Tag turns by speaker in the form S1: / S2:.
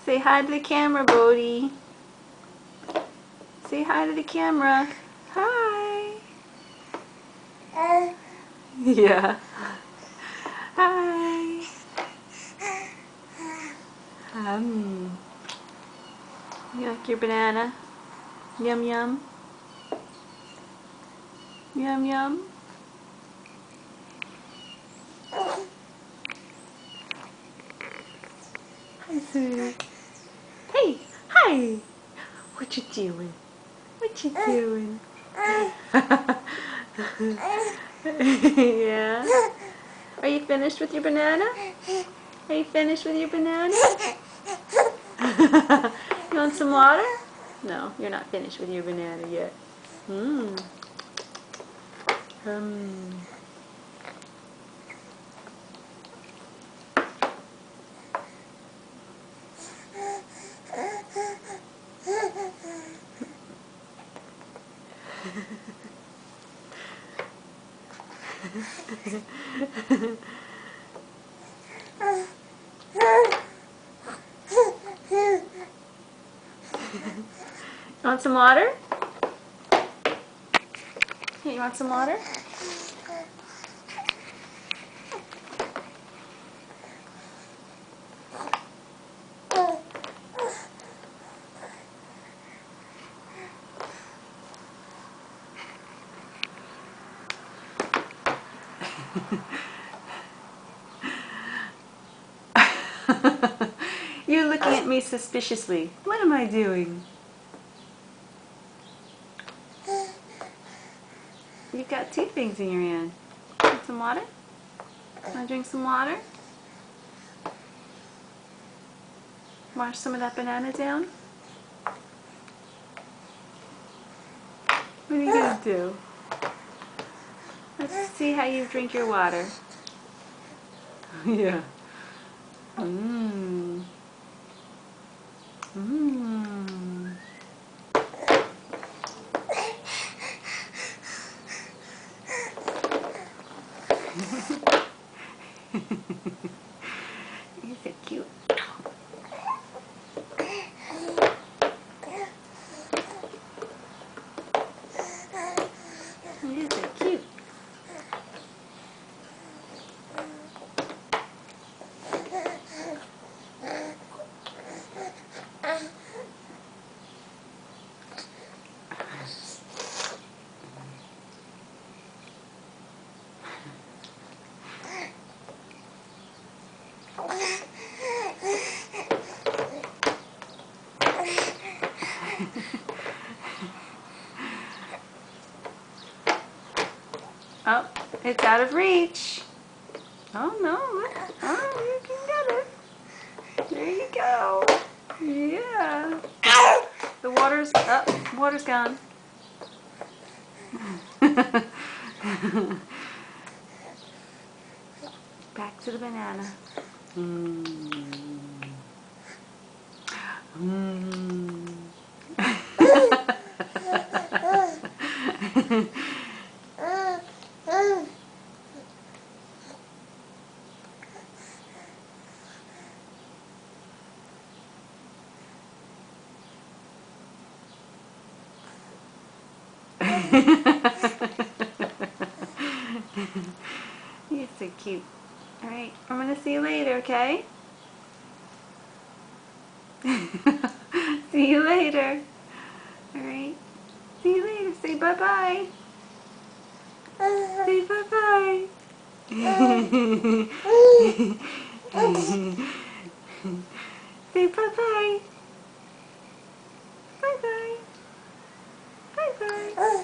S1: Say hi to the camera, Bodhi. Say hi to the camera. Hi. Yeah. Hi. You like your banana? Yum yum. Yum yum. Hi, sweetie. Hey, hi. What you doing? What you doing? Yeah. Are you finished with your banana? Are you finished with your banana? You want some water? No, you're not finished with your banana yet. Mmm. Want some water? Hey, you want some water? You're looking at me suspiciously. What am I doing? You've got two things in your hand. Want some water? Want to drink some water? Wash some of that banana down? What are you going to do? Let's see how you drink your water. Yeah. Mmm. Mmm. You're so cute. You're so cute. Oh, it's out of reach. Oh no, oh, you can get it. There you go. Yeah. The water's up. Water's gone. Back to the banana. Mm. Mm. You're so cute. Alright, I'm going to see you later, okay? See you later. Alright. See you later. Say bye-bye. Say bye-bye. Say bye-bye. Bye-bye. Bye-bye.